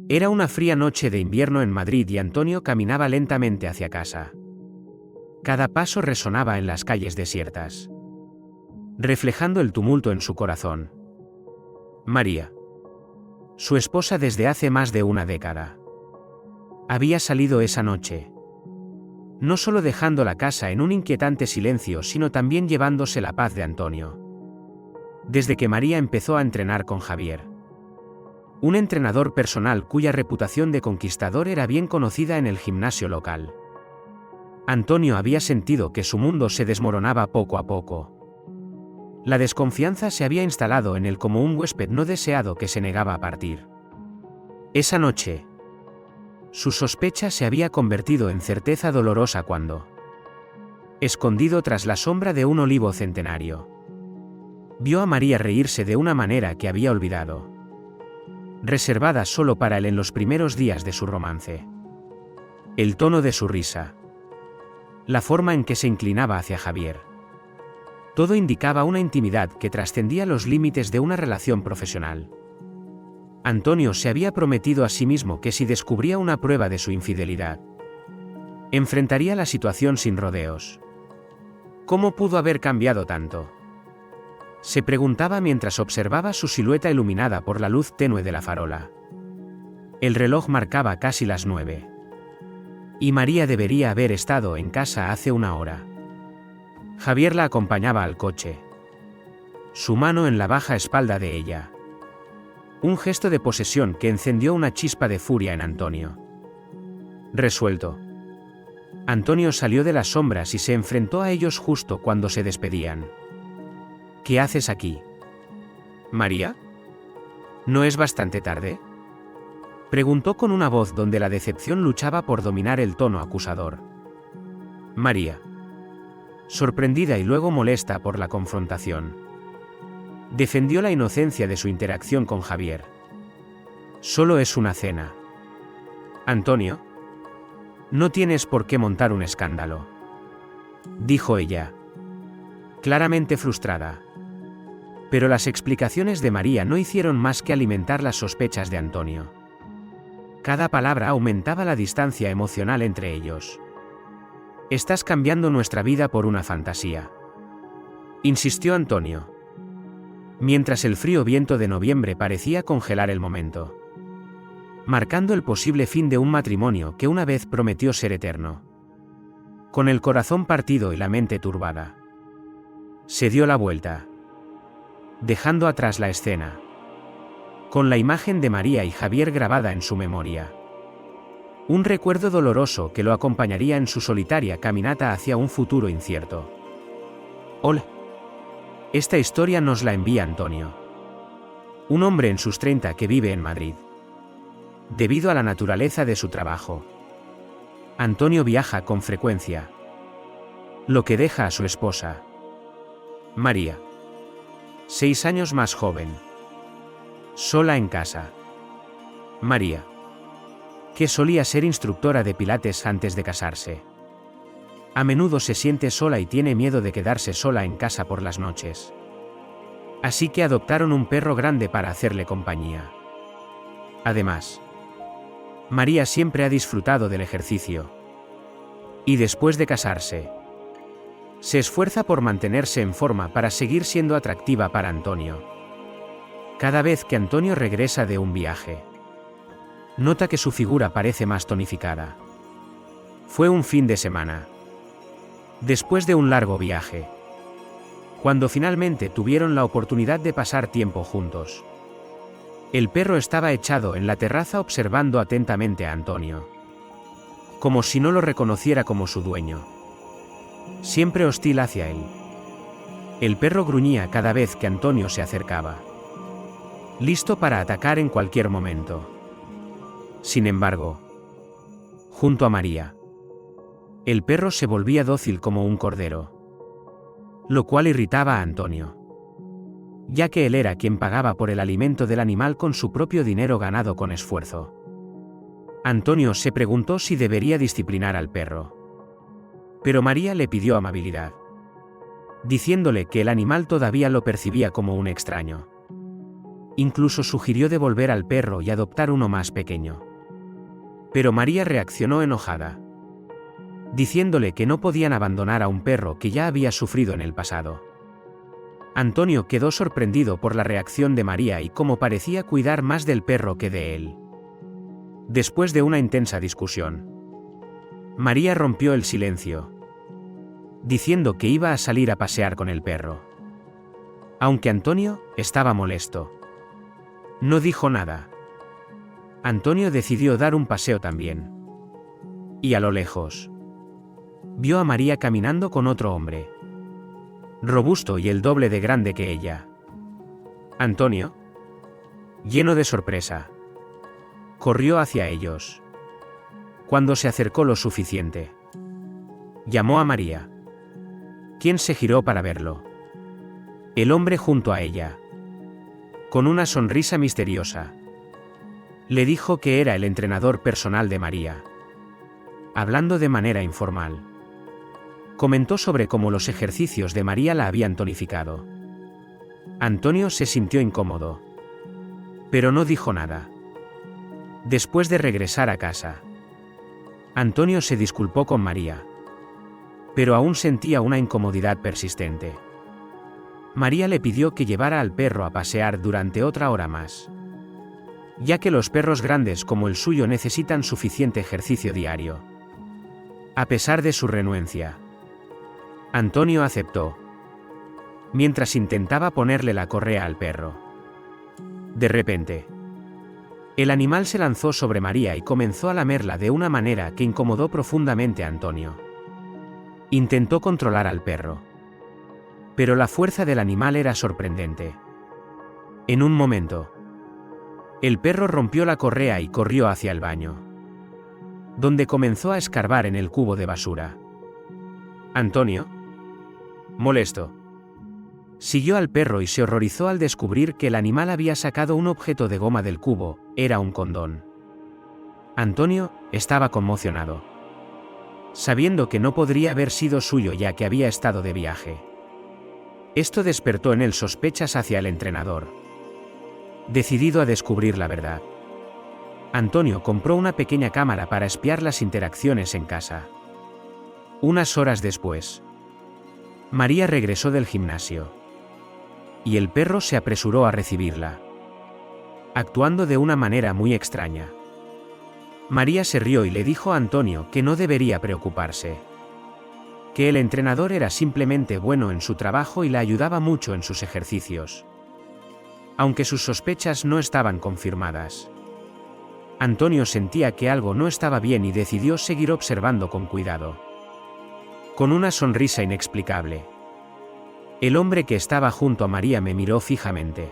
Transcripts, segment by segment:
Era una fría noche de invierno en Madrid y Antonio caminaba lentamente hacia casa. Cada paso resonaba en las calles desiertas, reflejando el tumulto en su corazón. María, su esposa desde hace más de una década, había salido esa noche, no solo dejando la casa en un inquietante silencio, sino también llevándose la paz de Antonio. Desde que María empezó a entrenar con Javier, un entrenador personal cuya reputación de conquistador era bien conocida en el gimnasio local, Antonio había sentido que su mundo se desmoronaba poco a poco. La desconfianza se había instalado en él como un huésped no deseado que se negaba a partir. Esa noche, su sospecha se había convertido en certeza dolorosa cuando, escondido tras la sombra de un olivo centenario, vio a María reírse de una manera que había olvidado, reservada solo para él en los primeros días de su romance. El tono de su risa, la forma en que se inclinaba hacia Javier, todo indicaba una intimidad que trascendía los límites de una relación profesional. Antonio se había prometido a sí mismo que si descubría una prueba de su infidelidad, enfrentaría la situación sin rodeos. ¿Cómo pudo haber cambiado tanto?, se preguntaba mientras observaba su silueta iluminada por la luz tenue de la farola. El reloj marcaba casi las 9. Y María debería haber estado en casa hace una hora. Javier la acompañaba al coche, su mano en la baja espalda de ella. Un gesto de posesión que encendió una chispa de furia en Antonio. Resuelto, Antonio salió de las sombras y se enfrentó a ellos justo cuando se despedían. ¿Qué haces aquí, María? ¿No es bastante tarde?, preguntó con una voz donde la decepción luchaba por dominar el tono acusador. María, sorprendida y luego molesta por la confrontación, defendió la inocencia de su interacción con Javier. Solo es una cena. Antonio, no tienes por qué montar un escándalo, dijo ella, claramente frustrada. Pero las explicaciones de María no hicieron más que alimentar las sospechas de Antonio. Cada palabra aumentaba la distancia emocional entre ellos. Estás cambiando nuestra vida por una fantasía, insistió Antonio, mientras el frío viento de noviembre parecía congelar el momento, marcando el posible fin de un matrimonio que una vez prometió ser eterno. Con el corazón partido y la mente turbada, se dio la vuelta, dejando atrás la escena, con la imagen de María y Javier grabada en su memoria. Un recuerdo doloroso que lo acompañaría en su solitaria caminata hacia un futuro incierto. Hola. Esta historia nos la envía Antonio, un hombre en sus 30 que vive en Madrid. Debido a la naturaleza de su trabajo, Antonio viaja con frecuencia, lo que deja a su esposa, María, 6 años más joven, sola en casa. María, que solía ser instructora de pilates antes de casarse, a menudo se siente sola y tiene miedo de quedarse sola en casa por las noches. Así que adoptaron un perro grande para hacerle compañía. Además, María siempre ha disfrutado del ejercicio. Y después de casarse, se esfuerza por mantenerse en forma para seguir siendo atractiva para Antonio. Cada vez que Antonio regresa de un viaje, nota que su figura parece más tonificada. Fue un fin de semana, después de un largo viaje, cuando finalmente tuvieron la oportunidad de pasar tiempo juntos. El perro estaba echado en la terraza observando atentamente a Antonio, como si no lo reconociera como su dueño, siempre hostil hacia él. El perro gruñía cada vez que Antonio se acercaba, listo para atacar en cualquier momento. Sin embargo, junto a María, el perro se volvía dócil como un cordero, lo cual irritaba a Antonio, ya que él era quien pagaba por el alimento del animal con su propio dinero ganado con esfuerzo. Antonio se preguntó si debería disciplinar al perro, pero María le pidió amabilidad, diciéndole que el animal todavía lo percibía como un extraño. Incluso sugirió devolver al perro y adoptar uno más pequeño. Pero María reaccionó enojada, diciéndole que no podían abandonar a un perro que ya había sufrido en el pasado. Antonio quedó sorprendido por la reacción de María y cómo parecía cuidar más del perro que de él. Después de una intensa discusión, María rompió el silencio, diciendo que iba a salir a pasear con el perro. Aunque Antonio estaba molesto, no dijo nada. Antonio decidió dar un paseo también. Y a lo lejos, vio a María caminando con otro hombre, robusto y el doble de grande que ella. Antonio, lleno de sorpresa, corrió hacia ellos. Cuando se acercó lo suficiente, llamó a María, quien se giró para verlo. El hombre junto a ella, con una sonrisa misteriosa, le dijo que era el entrenador personal de María. Hablando de manera informal, comentó sobre cómo los ejercicios de María la habían tonificado. Antonio se sintió incómodo, pero no dijo nada. Después de regresar a casa, Antonio se disculpó con María, pero aún sentía una incomodidad persistente. María le pidió que llevara al perro a pasear durante otra hora más, ya que los perros grandes como el suyo necesitan suficiente ejercicio diario. A pesar de su renuencia, Antonio aceptó, mientras intentaba ponerle la correa al perro. De repente, el animal se lanzó sobre María y comenzó a lamerla de una manera que incomodó profundamente a Antonio. Intentó controlar al perro, pero la fuerza del animal era sorprendente. En un momento, el perro rompió la correa y corrió hacia el baño, donde comenzó a escarbar en el cubo de basura. Antonio, molesto, siguió al perro y se horrorizó al descubrir que el animal había sacado un objeto de goma del cubo, era un condón. Antonio estaba conmocionado, sabiendo que no podría haber sido suyo ya que había estado de viaje. Esto despertó en él sospechas hacia el entrenador. Decidido a descubrir la verdad, Antonio compró una pequeña cámara para espiar las interacciones en casa. Unas horas después, María regresó del gimnasio, y el perro se apresuró a recibirla, actuando de una manera muy extraña. María se rió y le dijo a Antonio que no debería preocuparse, que el entrenador era simplemente bueno en su trabajo y la ayudaba mucho en sus ejercicios, aunque sus sospechas no estaban confirmadas. Antonio sentía que algo no estaba bien y decidió seguir observando con cuidado. Con una sonrisa inexplicable, el hombre que estaba junto a María me miró fijamente,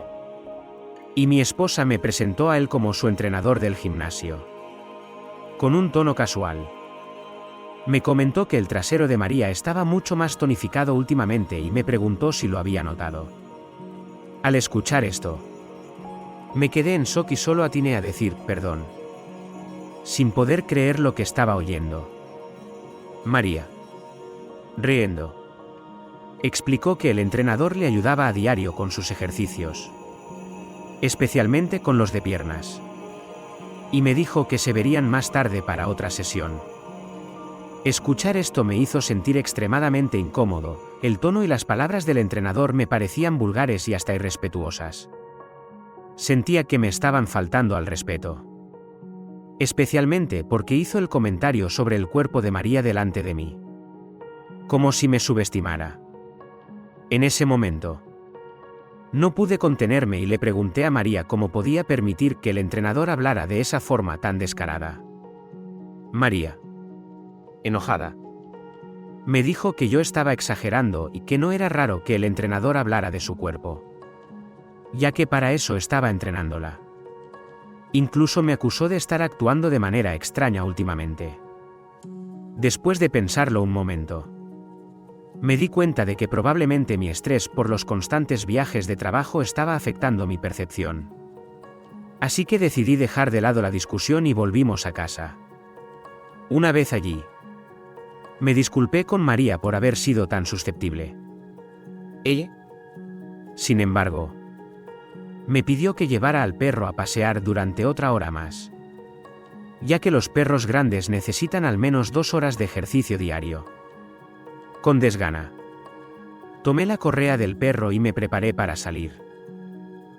y mi esposa me presentó a él como su entrenador del gimnasio. Con un tono casual, me comentó que el trasero de María estaba mucho más tonificado últimamente y me preguntó si lo había notado. Al escuchar esto, me quedé en shock y solo atiné a decir perdón, sin poder creer lo que estaba oyendo. María, riendo, explicó que el entrenador le ayudaba a diario con sus ejercicios, especialmente con los de piernas, y me dijo que se verían más tarde para otra sesión. Escuchar esto me hizo sentir extremadamente incómodo, el tono y las palabras del entrenador me parecían vulgares y hasta irrespetuosas. Sentía que me estaban faltando al respeto, especialmente porque hizo el comentario sobre el cuerpo de María delante de mí, como si me subestimara. En ese momento, no pude contenerme y le pregunté a María cómo podía permitir que el entrenador hablara de esa forma tan descarada. María, enojada, me dijo que yo estaba exagerando y que no era raro que el entrenador hablara de su cuerpo, ya que para eso estaba entrenándola. Incluso me acusó de estar actuando de manera extraña últimamente. Después de pensarlo un momento, me di cuenta de que probablemente mi estrés por los constantes viajes de trabajo estaba afectando mi percepción. Así que decidí dejar de lado la discusión y volvimos a casa. Una vez allí, me disculpé con María por haber sido tan susceptible. Ella, sin embargo, Me pidió que llevara al perro a pasear durante otra hora más, ya que los perros grandes necesitan al menos 2 horas de ejercicio diario. Con desgana, tomé la correa del perro y me preparé para salir.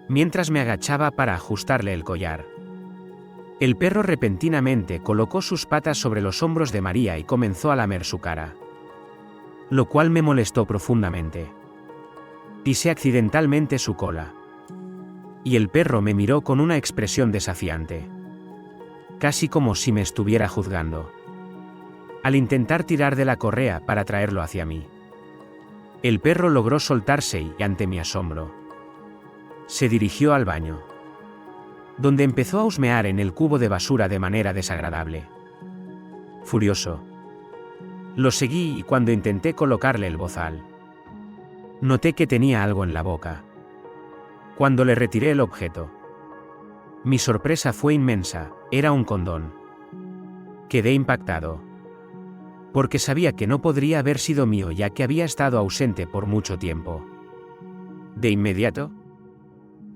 Mientras me agachaba para ajustarle el collar, el perro repentinamente colocó sus patas sobre los hombros de María y comenzó a lamer su cara, lo cual me molestó profundamente. Pisé accidentalmente su cola, y el perro me miró con una expresión desafiante, casi como si me estuviera juzgando. Al intentar tirar de la correa para traerlo hacia mí, el perro logró soltarse y, ante mi asombro, se dirigió al baño, donde empezó a husmear en el cubo de basura de manera desagradable. Furioso, lo seguí y cuando intenté colocarle el bozal, noté que tenía algo en la boca. Cuando le retiré el objeto, mi sorpresa fue inmensa, era un condón. Quedé impactado, porque sabía que no podría haber sido mío ya que había estado ausente por mucho tiempo. De inmediato,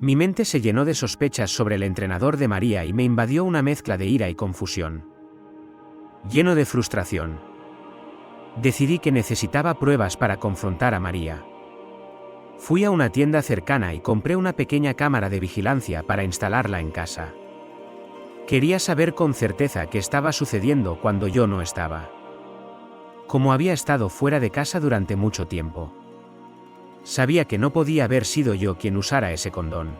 mi mente se llenó de sospechas sobre el entrenador de María y me invadió una mezcla de ira y confusión. Lleno de frustración, decidí que necesitaba pruebas para confrontar a María. Fui a una tienda cercana y compré una pequeña cámara de vigilancia para instalarla en casa. Quería saber con certeza qué estaba sucediendo cuando yo no estaba. Como había estado fuera de casa durante mucho tiempo, sabía que no podía haber sido yo quien usara ese condón.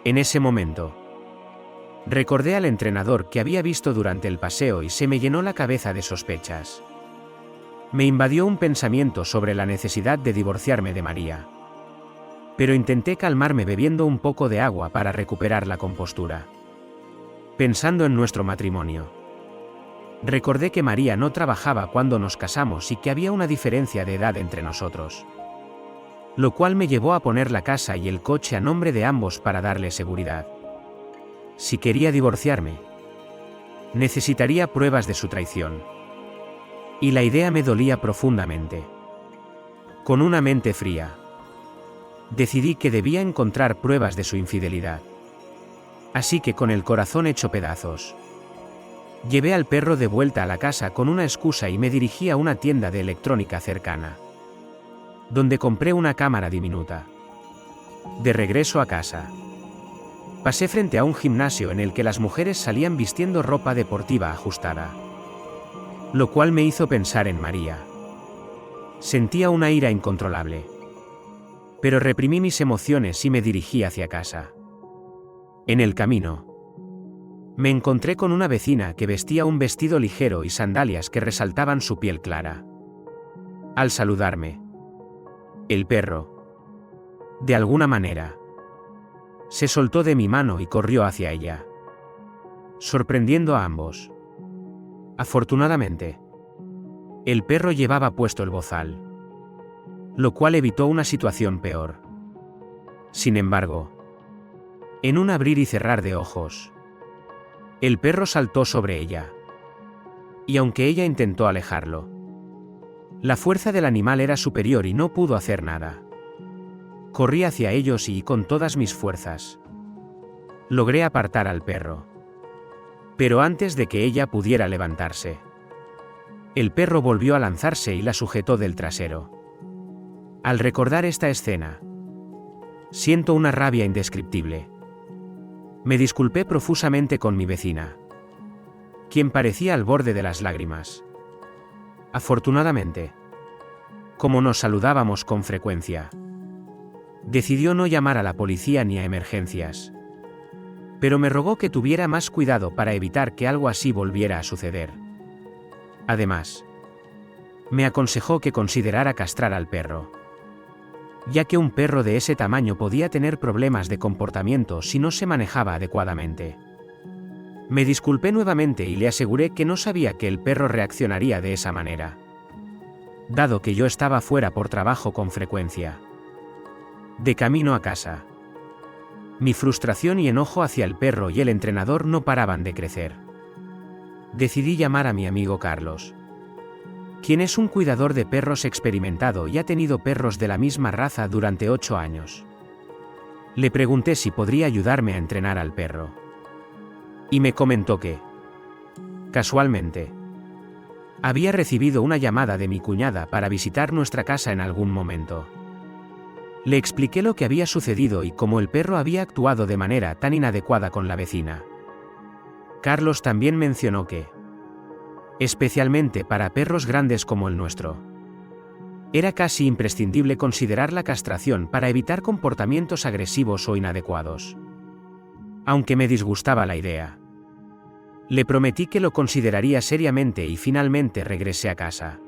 En ese momento, recordé al entrenador que había visto durante el paseo y se me llenó la cabeza de sospechas. Me invadió un pensamiento sobre la necesidad de divorciarme de María, pero intenté calmarme bebiendo un poco de agua para recuperar la compostura. Pensando en nuestro matrimonio, recordé que María no trabajaba cuando nos casamos y que había una diferencia de edad entre nosotros, lo cual me llevó a poner la casa y el coche a nombre de ambos para darle seguridad. Si quería divorciarme, necesitaría pruebas de su traición. Y la idea me dolía profundamente. Con una mente fría, decidí que debía encontrar pruebas de su infidelidad. Así que con el corazón hecho pedazos, llevé al perro de vuelta a la casa con una excusa y me dirigí a una tienda de electrónica cercana, donde compré una cámara diminuta. De regreso a casa, pasé frente a un gimnasio en el que las mujeres salían vistiendo ropa deportiva ajustada, lo cual me hizo pensar en María. Sentía una ira incontrolable, pero reprimí mis emociones y me dirigí hacia casa. En el camino, me encontré con una vecina que vestía un vestido ligero y sandalias que resaltaban su piel clara. Al saludarme, el perro, de alguna manera, se soltó de mi mano y corrió hacia ella, sorprendiendo a ambos. Afortunadamente, el perro llevaba puesto el bozal, lo cual evitó una situación peor. Sin embargo, en un abrir y cerrar de ojos, el perro saltó sobre ella, y aunque ella intentó alejarlo, la fuerza del animal era superior y no pudo hacer nada. Corrí hacia ellos y, con todas mis fuerzas, logré apartar al perro. Pero antes de que ella pudiera levantarse, el perro volvió a lanzarse y la sujetó del trasero. Al recordar esta escena, siento una rabia indescriptible. Me disculpé profusamente con mi vecina, quien parecía al borde de las lágrimas. Afortunadamente, como nos saludábamos con frecuencia, decidió no llamar a la policía ni a emergencias, pero me rogó que tuviera más cuidado para evitar que algo así volviera a suceder. Además, me aconsejó que considerara castrar al perro, ya que un perro de ese tamaño podía tener problemas de comportamiento si no se manejaba adecuadamente. Me disculpé nuevamente y le aseguré que no sabía que el perro reaccionaría de esa manera, dado que yo estaba fuera por trabajo con frecuencia. De camino a casa, mi frustración y enojo hacia el perro y el entrenador no paraban de crecer. Decidí llamar a mi amigo Carlos, quien es un cuidador de perros experimentado y ha tenido perros de la misma raza durante 8 años. Le pregunté si podría ayudarme a entrenar al perro. Y me comentó que, casualmente, había recibido una llamada de mi cuñada para visitar nuestra casa en algún momento. Le expliqué lo que había sucedido y cómo el perro había actuado de manera tan inadecuada con la vecina. Carlos también mencionó que, especialmente para perros grandes como el nuestro, era casi imprescindible considerar la castración para evitar comportamientos agresivos o inadecuados. Aunque me disgustaba la idea, le prometí que lo consideraría seriamente y finalmente regresé a casa.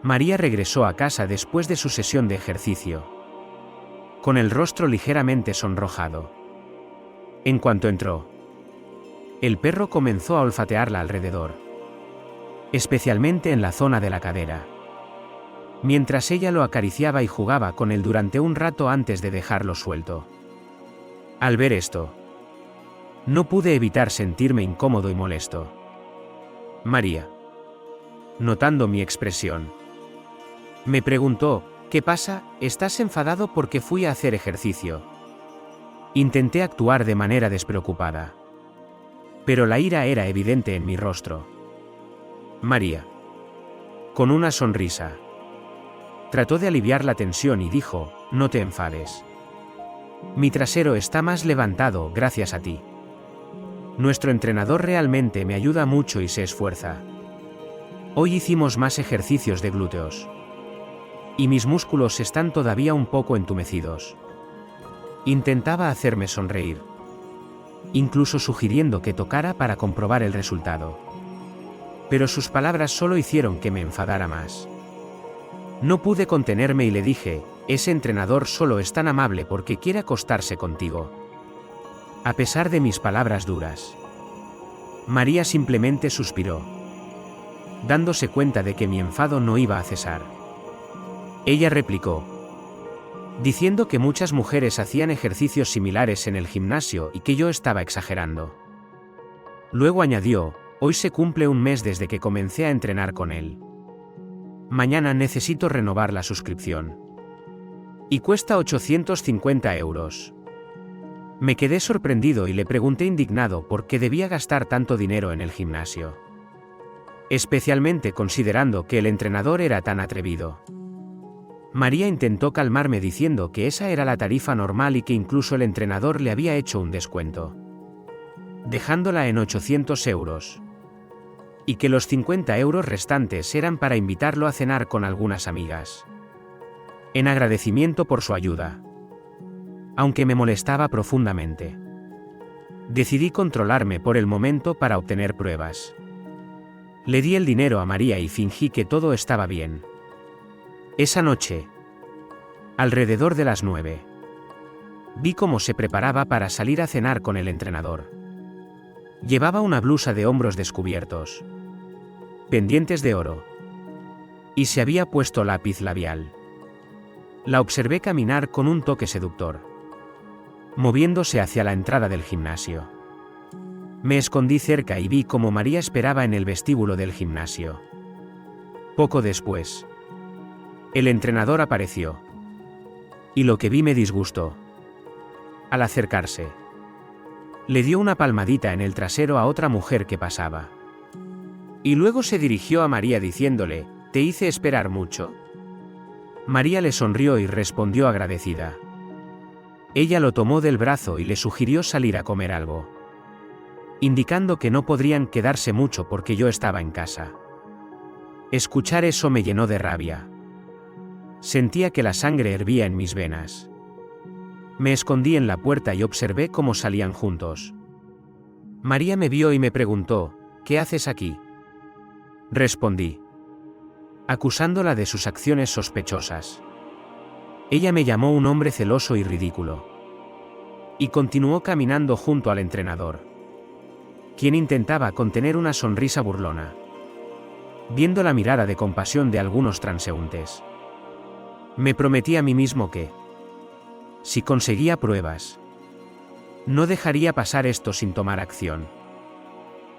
María regresó a casa después de su sesión de ejercicio, con el rostro ligeramente sonrojado. En cuanto entró, el perro comenzó a olfatearla alrededor, especialmente en la zona de la cadera, mientras ella lo acariciaba y jugaba con él durante un rato antes de dejarlo suelto. Al ver esto, no pude evitar sentirme incómodo y molesto. María, notando mi expresión, me preguntó: ¿qué pasa? ¿Estás enfadado porque fui a hacer ejercicio? Intenté actuar de manera despreocupada, pero la ira era evidente en mi rostro. María, con una sonrisa, trató de aliviar la tensión y dijo: no te enfades. Mi trasero está más levantado gracias a ti. Nuestro entrenador realmente me ayuda mucho y se esfuerza. Hoy hicimos más ejercicios de glúteos. Y mis músculos están todavía un poco entumecidos. Intentaba hacerme sonreír, incluso sugiriendo que tocara para comprobar el resultado. Pero sus palabras solo hicieron que me enfadara más. No pude contenerme y le dije: ese entrenador solo es tan amable porque quiere acostarse contigo. A pesar de mis palabras duras, María simplemente suspiró, dándose cuenta de que mi enfado no iba a cesar. Ella replicó, diciendo que muchas mujeres hacían ejercicios similares en el gimnasio y que yo estaba exagerando. Luego añadió: hoy se cumple un mes desde que comencé a entrenar con él. Mañana necesito renovar la suscripción. Y cuesta 850 euros. Me quedé sorprendido y le pregunté indignado por qué debía gastar tanto dinero en el gimnasio, especialmente considerando que el entrenador era tan atrevido. María intentó calmarme diciendo que esa era la tarifa normal y que incluso el entrenador le había hecho un descuento, dejándola en 800 euros. Y que los 50 euros restantes eran para invitarlo a cenar con algunas amigas, en agradecimiento por su ayuda. Aunque me molestaba profundamente, decidí controlarme por el momento para obtener pruebas. Le di el dinero a María y fingí que todo estaba bien. Esa noche, alrededor de las 9, vi cómo se preparaba para salir a cenar con el entrenador. Llevaba una blusa de hombros descubiertos, pendientes de oro, y se había puesto lápiz labial. La observé caminar con un toque seductor, moviéndose hacia la entrada del gimnasio. Me escondí cerca y vi cómo María esperaba en el vestíbulo del gimnasio. Poco después, el entrenador apareció, y lo que vi me disgustó. Al acercarse, le dio una palmadita en el trasero a otra mujer que pasaba. Y luego se dirigió a María diciéndole: ¿te hice esperar mucho? María le sonrió y respondió agradecida. Ella lo tomó del brazo y le sugirió salir a comer algo, indicando que no podrían quedarse mucho porque yo estaba en casa. Escuchar eso me llenó de rabia. Sentía que la sangre hervía en mis venas. Me escondí en la puerta y observé cómo salían juntos. María me vio y me preguntó: ¿qué haces aquí? Respondí, acusándola de sus acciones sospechosas. Ella me llamó un hombre celoso y ridículo. Y continuó caminando junto al entrenador, quien intentaba contener una sonrisa burlona, viendo la mirada de compasión de algunos transeúntes. Me prometí a mí mismo que, si conseguía pruebas, no dejaría pasar esto sin tomar acción.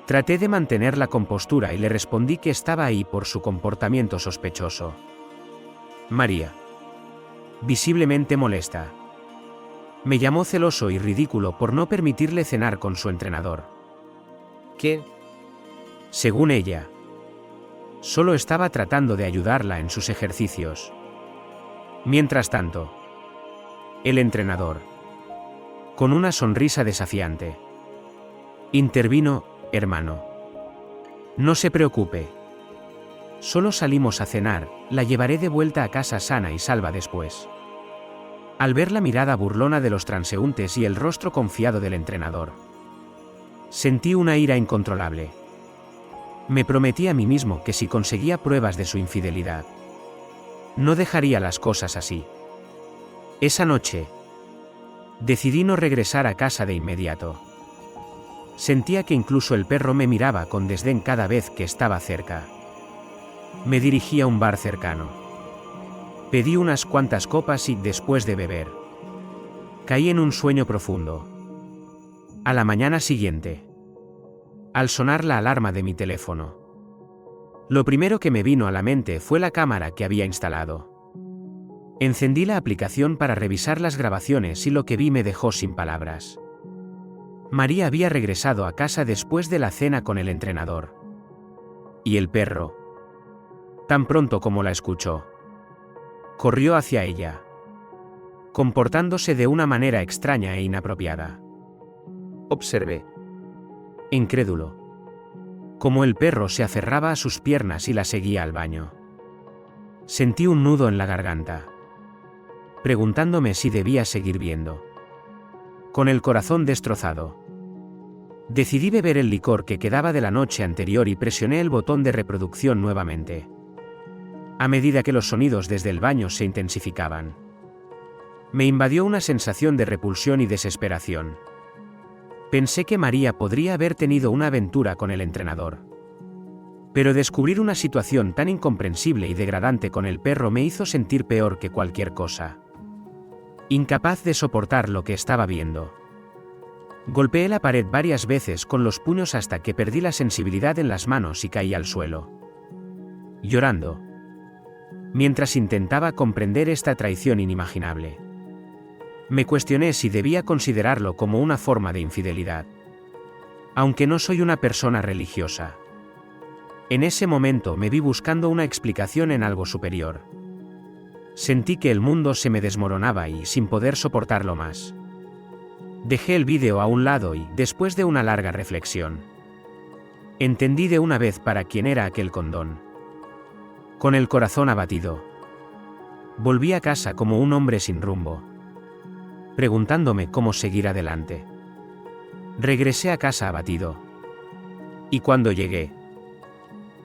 Traté de mantener la compostura y le respondí que estaba ahí por su comportamiento sospechoso. María, visiblemente molesta, Me llamó celoso y ridículo por no permitirle cenar con su entrenador. ¿Qué? Según ella, solo estaba tratando de ayudarla en sus ejercicios. Mientras tanto, el entrenador, con una sonrisa desafiante, intervino: hermano, no se preocupe. Solo salimos a cenar, la llevaré de vuelta a casa sana y salva después. Al ver la mirada burlona de los transeúntes y el rostro confiado del entrenador, sentí una ira incontrolable. Me prometí a mí mismo que si conseguía pruebas de su infidelidad, no dejaría las cosas así. Esa noche, decidí no regresar a casa de inmediato. Sentía que incluso el perro me miraba con desdén cada vez que estaba cerca. Me dirigí a un bar cercano. Pedí unas cuantas copas y, después de beber, caí en un sueño profundo. A la mañana siguiente, al sonar la alarma de mi teléfono, lo primero que me vino a la mente fue la cámara que había instalado. Encendí la aplicación para revisar las grabaciones y lo que vi me dejó sin palabras. María había regresado a casa después de la cena con el entrenador. Y el perro, tan pronto como la escuchó, corrió hacia ella, comportándose de una manera extraña e inapropiada. Observé, incrédulo, cómo el perro se aferraba a sus piernas y la seguía al baño. Sentí un nudo en la garganta, preguntándome si debía seguir viendo. Con el corazón destrozado, decidí beber el licor que quedaba de la noche anterior y presioné el botón de reproducción nuevamente. A medida que los sonidos desde el baño se intensificaban, me invadió una sensación de repulsión y desesperación. Pensé que María podría haber tenido una aventura con el entrenador. Pero descubrir una situación tan incomprensible y degradante con el perro me hizo sentir peor que cualquier cosa. Incapaz de soportar lo que estaba viendo, golpeé la pared varias veces con los puños hasta que perdí la sensibilidad en las manos y caí al suelo, llorando, mientras intentaba comprender esta traición inimaginable. Me cuestioné si debía considerarlo como una forma de infidelidad, aunque no soy una persona religiosa. En ese momento me vi buscando una explicación en algo superior. Sentí que el mundo se me desmoronaba y, sin poder soportarlo más, dejé el vídeo a un lado y, después de una larga reflexión, entendí de una vez para quién era aquel condón. Con el corazón abatido, volví a casa como un hombre sin rumbo, preguntándome cómo seguir adelante. Regresé a casa abatido. Y cuando llegué,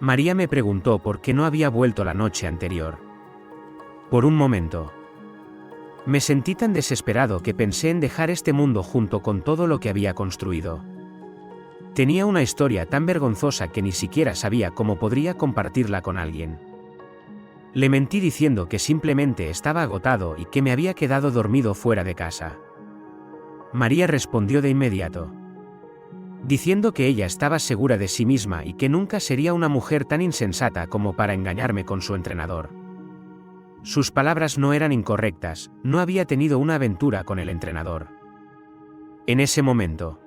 María me preguntó por qué no había vuelto la noche anterior. Por un momento, me sentí tan desesperado que pensé en dejar este mundo junto con todo lo que había construido. Tenía una historia tan vergonzosa que ni siquiera sabía cómo podría compartirla con alguien. Le mentí diciendo que simplemente estaba agotado y que me había quedado dormido fuera de casa. María respondió de inmediato, diciendo que ella estaba segura de sí misma y que nunca sería una mujer tan insensata como para engañarme con su entrenador. Sus palabras no eran incorrectas, no había tenido una aventura con el entrenador. En ese momento,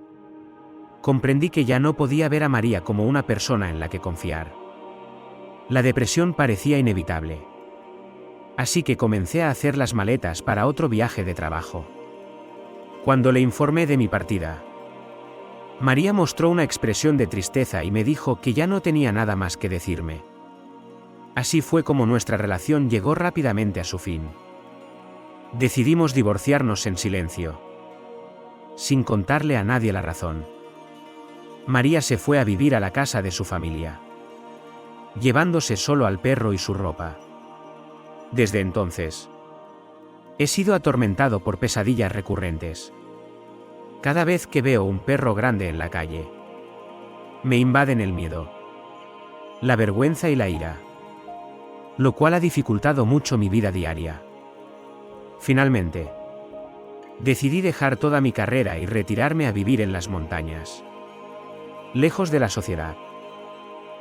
comprendí que ya no podía ver a María como una persona en la que confiar. La depresión parecía inevitable. Así que comencé a hacer las maletas para otro viaje de trabajo. Cuando le informé de mi partida, María mostró una expresión de tristeza y me dijo que ya no tenía nada más que decirme. Así fue como nuestra relación llegó rápidamente a su fin. Decidimos divorciarnos en silencio, sin contarle a nadie la razón. María se fue a vivir a la casa de su familia, llevándose solo al perro y su ropa. Desde entonces, he sido atormentado por pesadillas recurrentes. Cada vez que veo un perro grande en la calle, me invaden el miedo, la vergüenza y la ira, lo cual ha dificultado mucho mi vida diaria. Finalmente, decidí dejar toda mi carrera y retirarme a vivir en las montañas, lejos de la sociedad.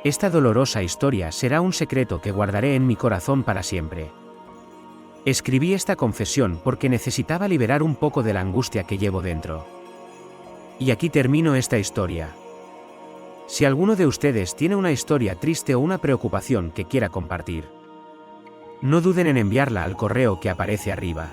Esta dolorosa historia será un secreto que guardaré en mi corazón para siempre. Escribí esta confesión porque necesitaba liberar un poco de la angustia que llevo dentro. Y aquí termino esta historia. Si alguno de ustedes tiene una historia triste o una preocupación que quiera compartir, no duden en enviarla al correo que aparece arriba.